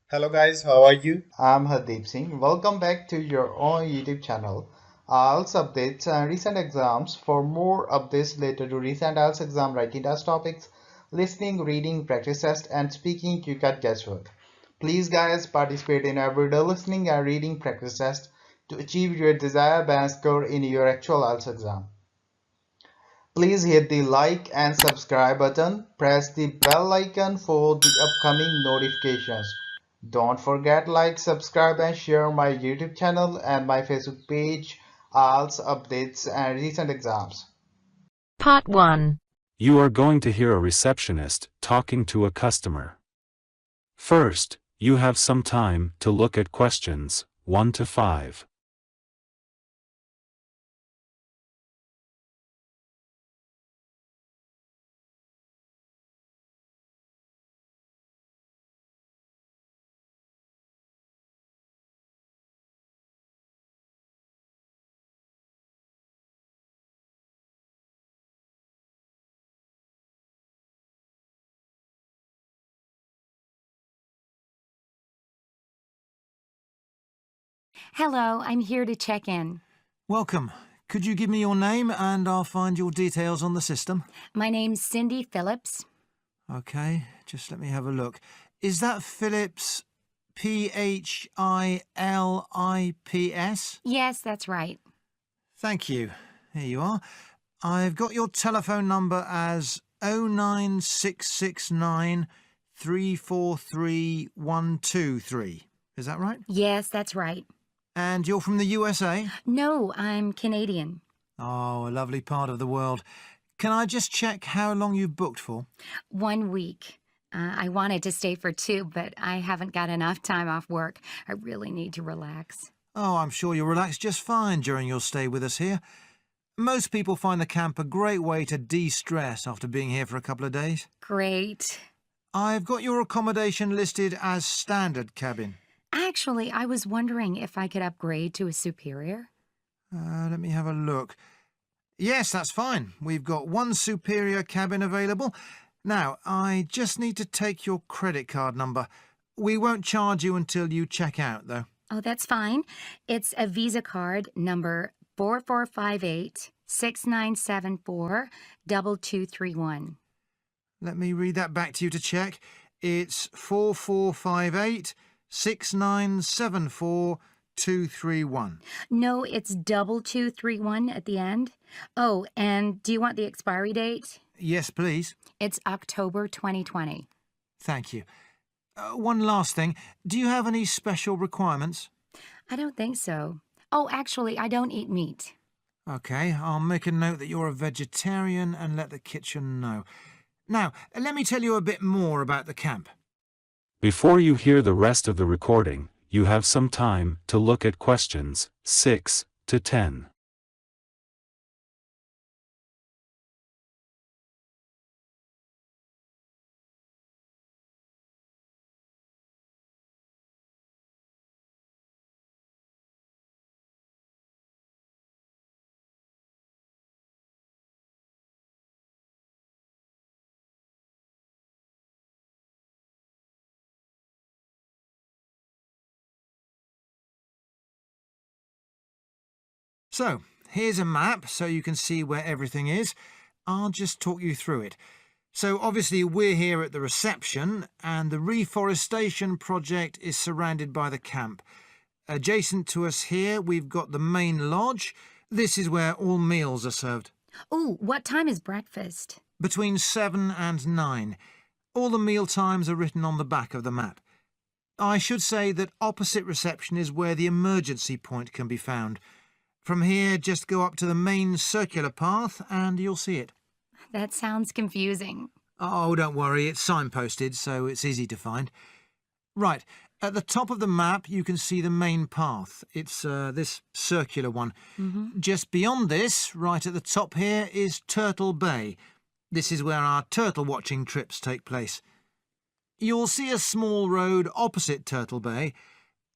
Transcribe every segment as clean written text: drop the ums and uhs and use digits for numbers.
Hello guys, how are you? I'm Hardeep Singh. Welcome back to your own YouTube channel. IELTS updates and recent exams. For more updates related to recent IELTS exam writing test topics, listening, reading, practice test, and speaking, you can guesswork. Please, guys, participate in everyday listening and reading practice test to achieve your desired band score in your actual IELTS exam. Please hit the like and subscribe button. Press the bell icon for the upcoming notifications. Don't forget like, subscribe and share my YouTube channel and my Facebook page, IELTS updates and recent exams. Part 1. You are going to hear a receptionist talking to a customer. First, you have some time to look at questions 1 to 5. Hello, I'm here to check in. Welcome. Could you give me your name and I'll find your details on the system? My name's Cindy Phillips. Okay, just let me have a look. Is that Phillips, Philips? Yes, that's right. Thank you. Here you are. I've got your telephone number as 09669 343 123. Is that right? Yes, that's right. And you're from the USA? No, I'm Canadian. Oh, a lovely part of the world. Can I just check how long you've booked for? 1 week. I wanted to stay for 2, but I haven't got enough time off work. I really need to relax. Oh, I'm sure you'll relax just fine during your stay with us here. Most people find the camp a great way to de-stress after being here for a couple of days. Great. I've got your accommodation listed as standard cabin. Actually, I was wondering if I could upgrade to a superior. Let me have a look. Yes, that's fine. We've got one superior cabin available. Now, I just need to take your credit card number. We won't charge you until you check out, though. Oh, that's fine. It's a Visa card number 4458-6974-2231. Let me read that back to you to check. It's 4458-6974-231. No, it's 2231 at the end. Oh, and do you want the expiry date? Yes, please. It's October 2020. Thank you. One last thing. Do you have any special requirements? I don't think so. Oh, actually, I don't eat meat. Okay, I'll make a note that you're a vegetarian and let the kitchen know. Now, let me tell you a bit more about the camp. Before you hear the rest of the recording, you have some time to look at questions 6 to 10. So, here's a map so you can see where everything is. I'll just talk you through it. So, obviously, we're here at the reception, and the reforestation project is surrounded by the camp. Adjacent to us here, we've got the main lodge. This is where all meals are served. Oh, what time is breakfast? Between 7 and 9. All the meal times are written on the back of the map. I should say that opposite reception is where the emergency point can be found. From here, just go up to the main circular path and you'll see it. That sounds confusing. Oh, don't worry, it's signposted, so it's easy to find. Right, at the top of the map, you can see the main path. It's this circular one. Just beyond this, right at the top here, is Turtle Bay. This is where our turtle watching trips take place. You'll see a small road opposite Turtle Bay.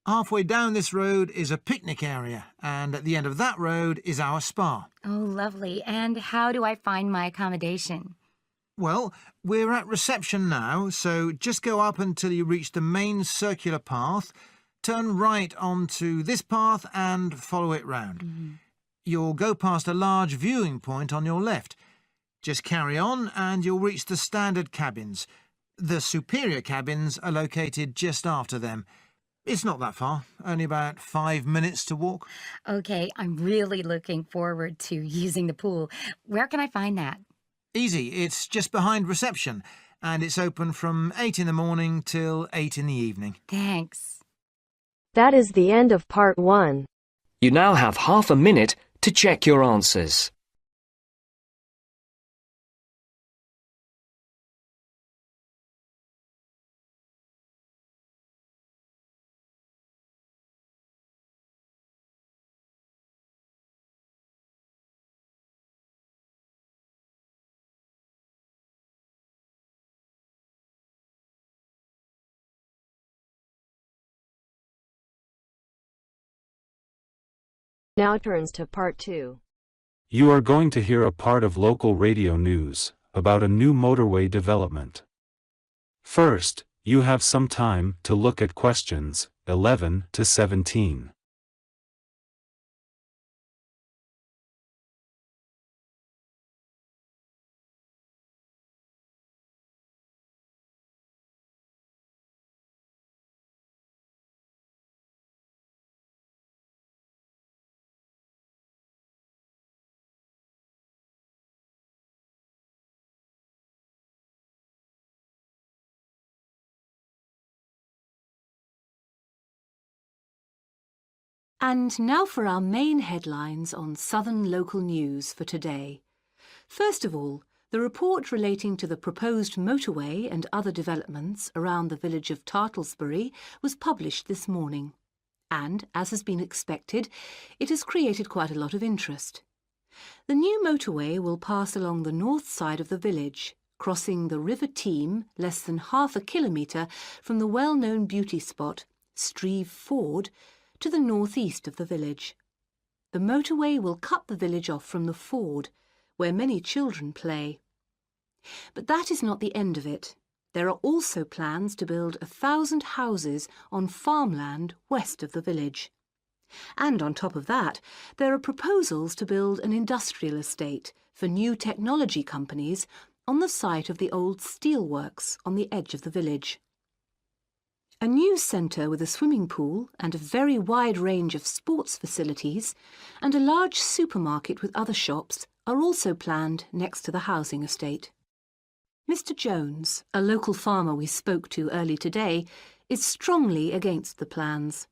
Halfway down this road is a picnic area, and at the end of that road is our spa. Oh, lovely. And how do I find my accommodation? Well, we're at reception now, so just go up until you reach the main circular path, turn right onto this path and follow it round. You'll go past a large viewing point on your left. Just carry on and you'll reach the standard cabins. The superior cabins are located just after them. It's not that far, only about 5 minutes to walk. Okay, I'm really looking forward to using the pool. Where can I find that? Easy, it's just behind reception, and it's open from 8 in the morning till 8 in the evening. Thanks. That is the end of part 1. You now have half a minute to check your answers. Now turns to part 2. You are going to hear a part of local radio news about a new motorway development. First, you have some time to look at questions 11 to 17. And now for our main headlines on Southern local news for today. First of all, the report relating to the proposed motorway and other developments around the village of Tartlesbury was published this morning. And, as has been expected, it has created quite a lot of interest. The new motorway will pass along the north side of the village, crossing the River Team less than half a kilometre from the well-known beauty spot, Streve Ford, to the northeast of the village. The motorway will cut the village off from the ford, where many children play. But that is not the end of it. There are also plans to build 1,000 houses on farmland west of the village. And on top of that, there are proposals to build an industrial estate for new technology companies on the site of the old steelworks on the edge of the village. A news centre with a swimming pool and a very wide range of sports facilities and a large supermarket with other shops are also planned next to the housing estate. Mr. Jones, a local farmer we spoke to early today, is strongly against the plans.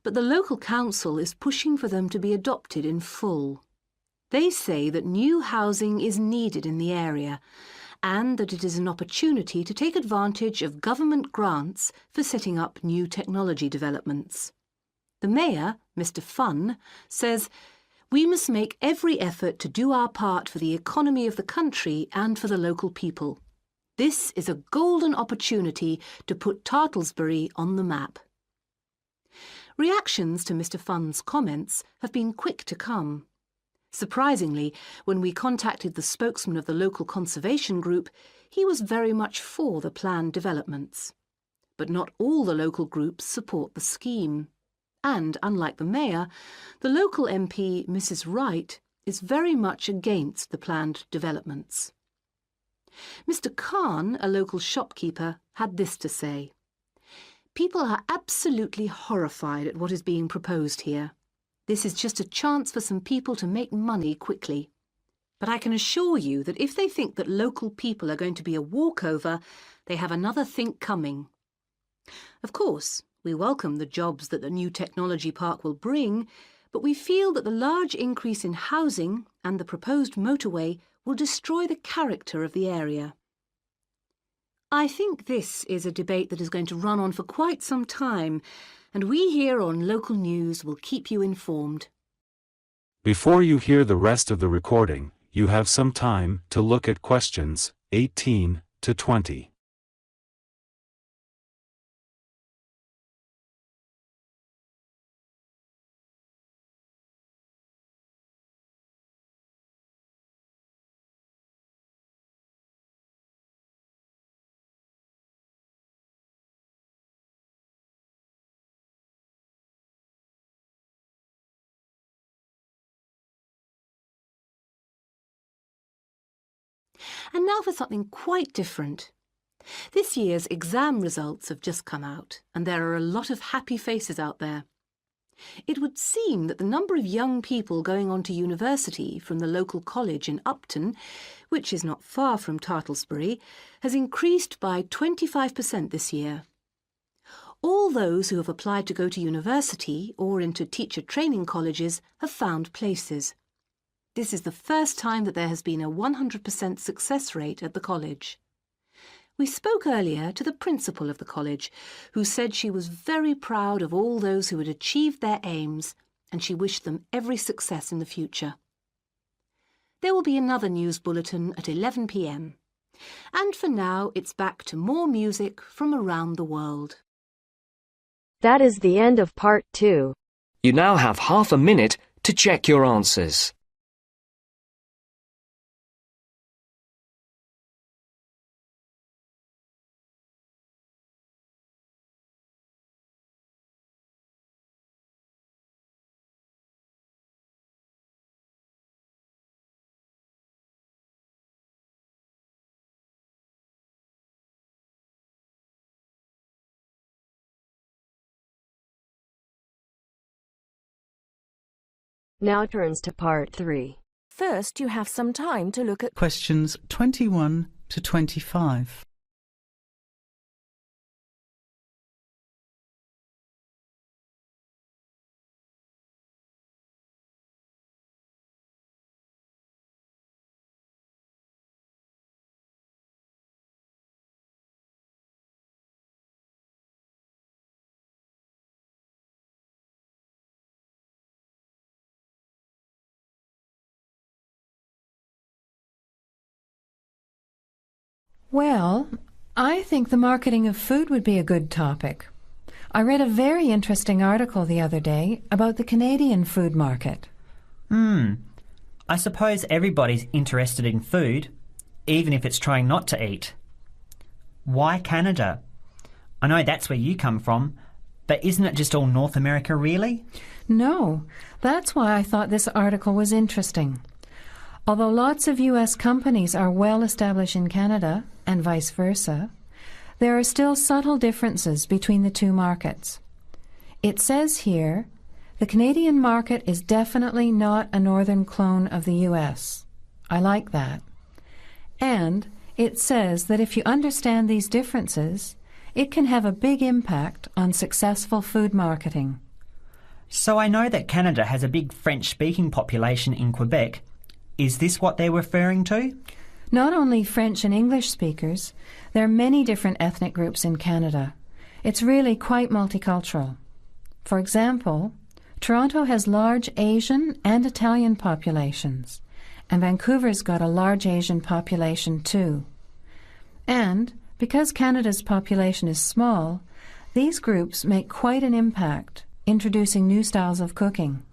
But the local council is pushing for them to be adopted in full. They say that new housing is needed in the area and that it is an opportunity to take advantage of government grants for setting up new technology developments. The Mayor, Mr. Funn, says, "We must make every effort to do our part for the economy of the country and for the local people. This is a golden opportunity to put Tartlesbury on the map." Reactions to Mr. Funn's comments have been quick to come. Surprisingly, when we contacted the spokesman of the local conservation group, he was very much for the planned developments. But not all the local groups support the scheme. And, unlike the Mayor, the local MP, Mrs. Wright, is very much against the planned developments. Mr. Khan, a local shopkeeper, had this to say: "People are absolutely horrified at what is being proposed here. This is just a chance for some people to make money quickly. But I can assure you that if they think that local people are going to be a walkover, they have another think coming. Of course, we welcome the jobs that the new technology park will bring, but we feel that the large increase in housing and the proposed motorway will destroy the character of the area." I think this is a debate that is going to run on for quite some time, and we here on Local News will keep you informed. Before you hear the rest of the recording, you have some time to look at questions 18 to 20. And now for something quite different. This year's exam results have just come out, and there are a lot of happy faces out there. It would seem that the number of young people going on to university from the local college in Upton, which is not far from Tartlesbury, has increased by 25% this year. All those who have applied to go to university or into teacher training colleges have found places. This is the first time that there has been a 100% success rate at the college. We spoke earlier to the principal of the college, who said she was very proud of all those who had achieved their aims, and she wished them every success in the future. There will be another news bulletin at 11 p.m. And for now, it's back to more music from around the world. That is the end of part 2. You now have half a minute to check your answers. Now turns to part 3. First, you have some time to look at questions 21 to 25. Well, I think the marketing of food would be a good topic. I read a very interesting article the other day about the Canadian food market. I suppose everybody's interested in food, even if it's trying not to eat. Why Canada? I know that's where you come from, but isn't it just all North America, really? No, that's why I thought this article was interesting. Although lots of U.S. companies are well established in Canada, and vice versa, there are still subtle differences between the two markets. It says here, the Canadian market is definitely not a northern clone of the U.S. I like that. And it says that if you understand these differences, it can have a big impact on successful food marketing. So I know that Canada has a big French-speaking population in Quebec. Is this what they're referring to? Not only French and English speakers, there are many different ethnic groups in Canada. It's really quite multicultural. For example, Toronto has large Asian and Italian populations, and Vancouver's got a large Asian population too. And because Canada's population is small, these groups make quite an impact, introducing new styles of cooking.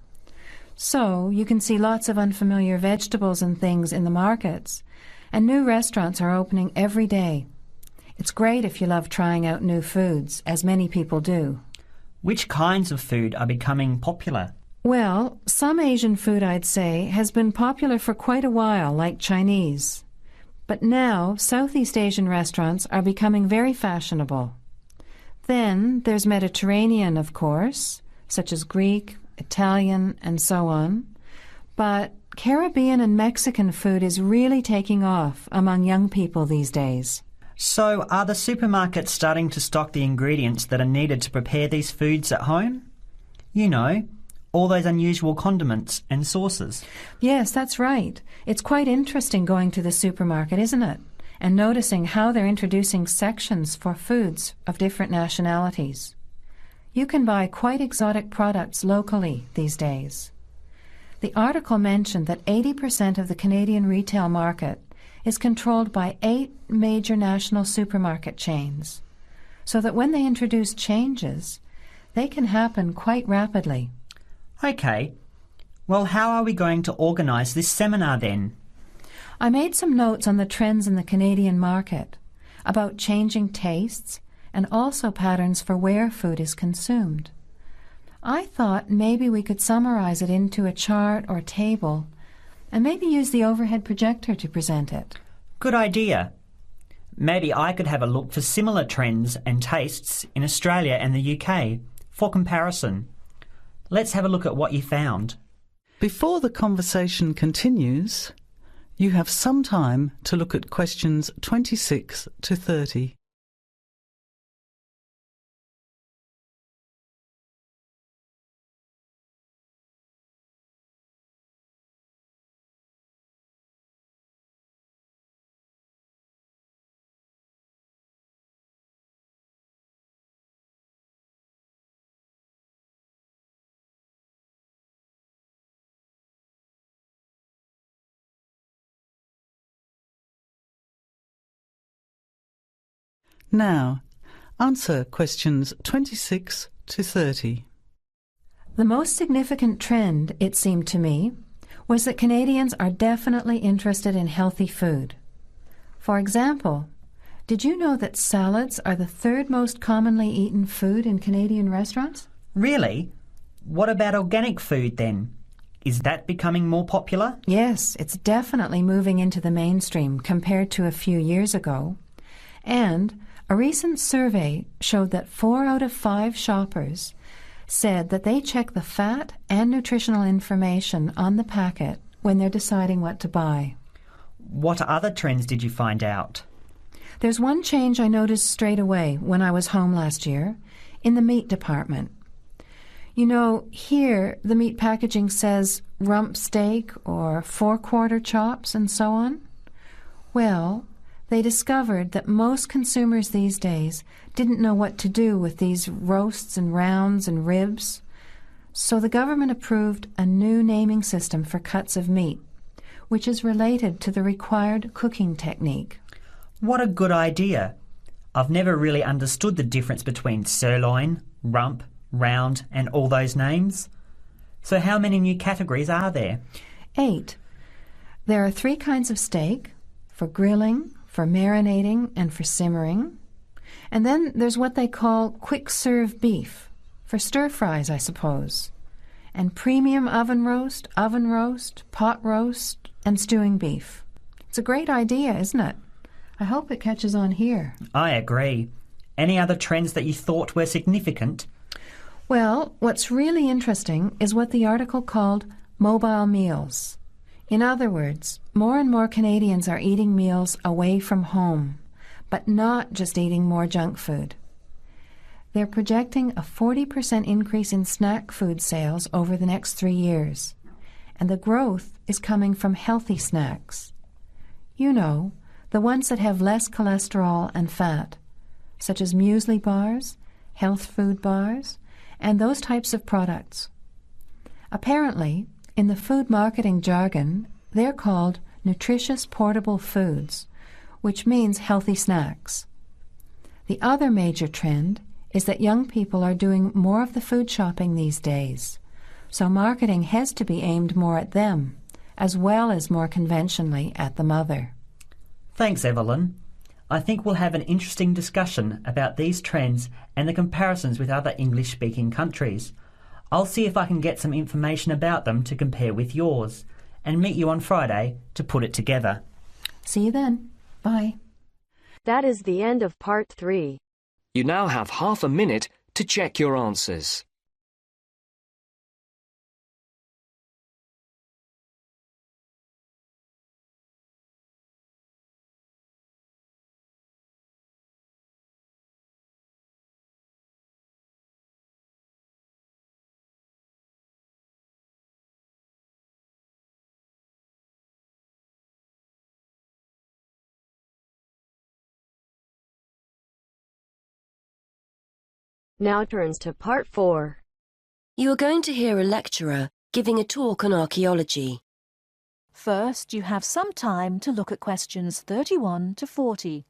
So you can see lots of unfamiliar vegetables and things in the markets, and new restaurants are opening every day. It's great if you love trying out new foods, as many people do. Which kinds of food are becoming popular? Well, some Asian food, I'd say, has been popular for quite a while, like Chinese. But now, Southeast Asian restaurants are becoming very fashionable. Then there's Mediterranean, of course, such as Greek, Italian, and so on. But Caribbean and Mexican food is really taking off among young people these days. So are the supermarkets starting to stock the ingredients that are needed to prepare these foods at home? You know, all those unusual condiments and sauces. Yes, that's right. It's quite interesting going to the supermarket, isn't it? And noticing how they're introducing sections for foods of different nationalities. You can buy quite exotic products locally these days. The article mentioned that 80% of the Canadian retail market is controlled by 8 major national supermarket chains, so that when they introduce changes, they can happen quite rapidly. Okay. Well, how are we going to organise this seminar then? I made some notes on the trends in the Canadian market, about changing tastes, and also patterns for where food is consumed. I thought maybe we could summarize it into a chart or table, and maybe use the overhead projector to present it. Good idea. Maybe I could have a look for similar trends and tastes in Australia and the UK for comparison. Let's have a look at what you found. Before the conversation continues, you have some time to look at questions 26 to 30. Now, answer questions 26 to 30. The most significant trend, it seemed to me, was that Canadians are definitely interested in healthy food. For example, did you know that salads are the third most commonly eaten food in Canadian restaurants? Really? What about organic food then? Is that becoming more popular? Yes, it's definitely moving into the mainstream compared to a few years ago. And a recent survey showed that 4 out of 5 shoppers said that they check the fat and nutritional information on the packet when they're deciding what to buy. What other trends did you find out? There's one change I noticed straight away when I was home last year, in the meat department. You know, here the meat packaging says rump steak or 4-quarter chops and so on. Well, they discovered that most consumers these days didn't know what to do with these roasts and rounds and ribs. So the government approved a new naming system for cuts of meat, which is related to the required cooking technique. What a good idea. I've never really understood the difference between sirloin, rump, round and all those names. So how many new categories are there? 8. There are 3 kinds of steak: for grilling, for marinating, and for simmering. And then there's what they call quick-serve beef, for stir-fries, I suppose. And premium oven roast, pot roast, and stewing beef. It's a great idea, isn't it? I hope it catches on here. I agree. Any other trends that you thought were significant? Well, what's really interesting is what the article called mobile meals. In other words, more and more Canadians are eating meals away from home, but not just eating more junk food. They're projecting a 40% increase in snack food sales over the next 3 years, and the growth is coming from healthy snacks. You know, the ones that have less cholesterol and fat, such as muesli bars, health food bars, and those types of products. Apparently, in the food marketing jargon, they're called nutritious portable foods, which means healthy snacks. The other major trend is that young people are doing more of the food shopping these days, so marketing has to be aimed more at them, as well as more conventionally at the mother. Thanks, Evelyn. I think we'll have an interesting discussion about these trends and the comparisons with other English-speaking countries. I'll see if I can get some information about them to compare with yours, and meet you on Friday to put it together. See you then. Bye. That is the end of part 3. You now have half a minute to check your answers. Now turns to part 4. You are going to hear a lecturer giving a talk on archaeology. First, you have some time to look at questions 31 to 40.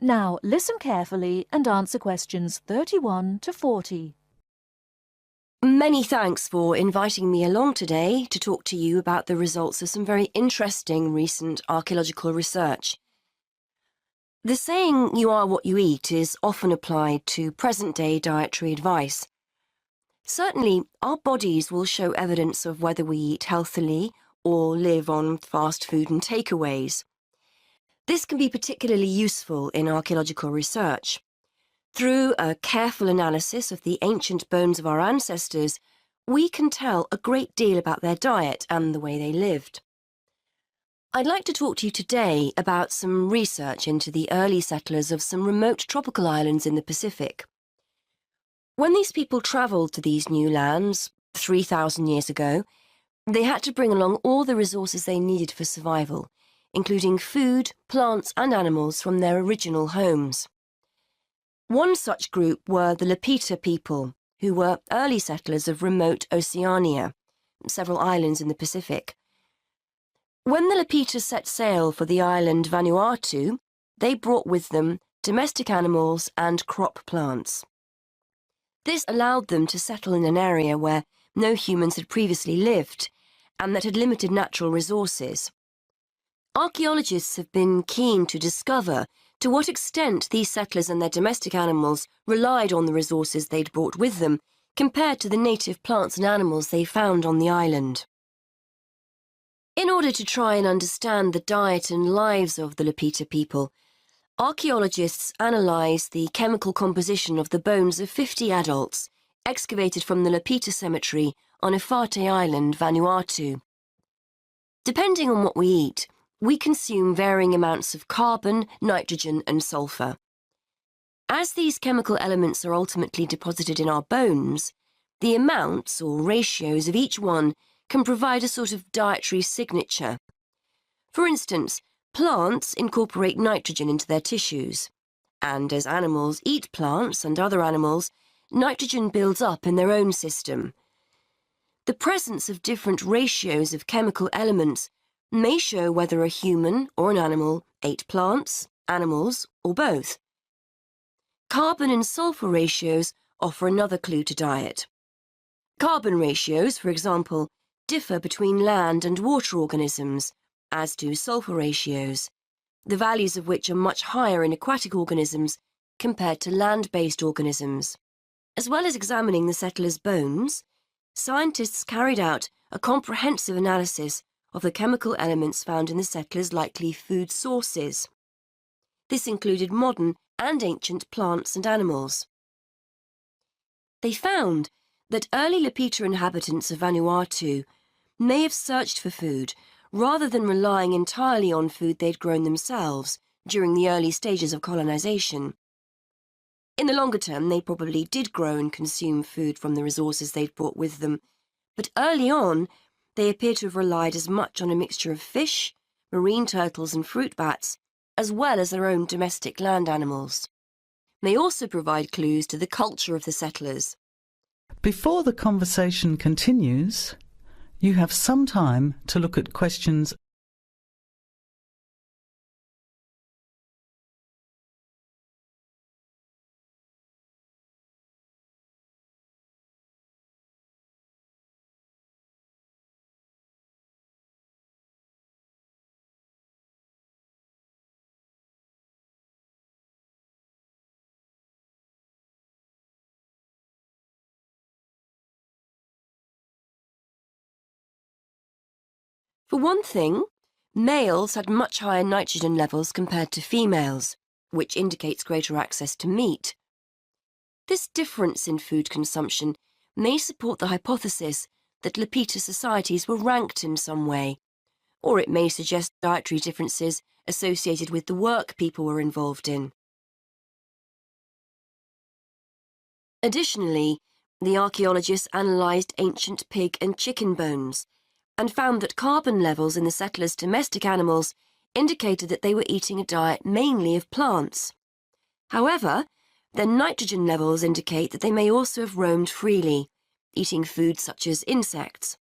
Now listen carefully and answer questions 31 to 40. Many thanks for inviting me along today to talk to you about the results of some very interesting recent archaeological research. The saying, "you are what you eat," is often applied to present-day dietary advice. Certainly, our bodies will show evidence of whether we eat healthily or live on fast food and takeaways. This can be particularly useful in archaeological research. Through a careful analysis of the ancient bones of our ancestors, we can tell a great deal about their diet and the way they lived. I'd like to talk to you today about some research into the early settlers of some remote tropical islands in the Pacific. When these people travelled to these new lands 3,000 years ago, they had to bring along all the resources they needed for survival, including food, plants and animals from their original homes. One such group were the Lapita people, who were early settlers of remote Oceania, several islands in the Pacific. When the Lapita set sail for the island Vanuatu, they brought with them domestic animals and crop plants. This allowed them to settle in an area where no humans had previously lived and that had limited natural resources. Archaeologists have been keen to discover to what extent these settlers and their domestic animals relied on the resources they'd brought with them compared to the native plants and animals they found on the island. In order to try and understand the diet and lives of the Lapita people, archaeologists analysed the chemical composition of the bones of 50 adults excavated from the Lapita cemetery on Efate Island, Vanuatu. Depending on what we eat, we consume varying amounts of carbon, nitrogen and sulphur. As these chemical elements are ultimately deposited in our bones, the amounts or ratios of each one can provide a sort of dietary signature. For instance, plants incorporate nitrogen into their tissues, and as animals eat plants and other animals, nitrogen builds up in their own system. The presence of different ratios of chemical elements may show whether a human or an animal ate plants, animals, or both. Carbon and sulphur ratios offer another clue to diet. Carbon ratios, for example, differ between land and water organisms, as do sulphur ratios, the values of which are much higher in aquatic organisms compared to land-based organisms. As well as examining the settlers' bones, scientists carried out a comprehensive analysis of the chemical elements found in the settlers' likely food sources. This included modern and ancient plants and animals. They found that early Lapita inhabitants of Vanuatu may have searched for food rather than relying entirely on food they'd grown themselves during the early stages of colonization. In the longer term, they probably did grow and consume food from the resources they'd brought with them, but early on, they appear to have relied as much on a mixture of fish, marine turtles and fruit bats, as well as their own domestic land animals. They also provide clues to the culture of the settlers. Before the conversation continues, you have some time to look at questions . For one thing, males had much higher nitrogen levels compared to females, which indicates greater access to meat. This difference in food consumption may support the hypothesis that Lapita societies were ranked in some way, or it may suggest dietary differences associated with the work people were involved in. Additionally, the archaeologists analysed ancient pig and chicken bones and found that carbon levels in the settlers' domestic animals indicated that they were eating a diet mainly of plants. However, their nitrogen levels indicate that they may also have roamed freely, eating foods such as insects.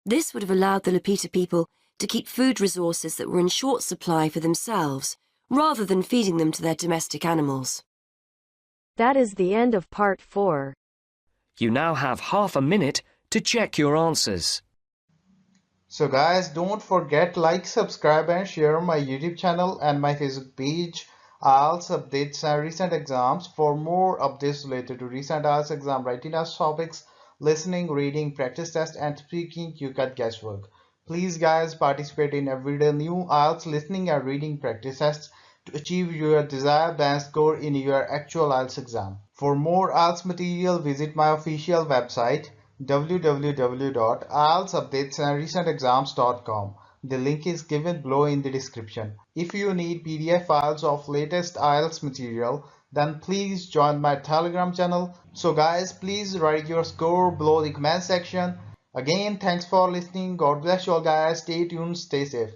This would have allowed the Lapita people to keep food resources that were in short supply for themselves, rather than feeding them to their domestic animals. That is the end of part 4. You now have half a minute to check your answers. So guys, don't forget like, subscribe and share my YouTube channel and my Facebook page, IELTS updates and recent exams. For more updates related to recent IELTS exam writing test topics, listening, reading, practice test and speaking, you cut guesswork. Please guys, participate in everyday new IELTS listening and reading practice tests to achieve your desired band score in your actual IELTS exam. For more IELTS material, visit my official website www.ieltsupdatesandrecentexams.com. The link is given below in the description. If you need PDF files of latest IELTS material, then please join my Telegram channel. So guys, please write your score below the comment section. Again, thanks for listening. God bless you all guys. Stay tuned, stay safe.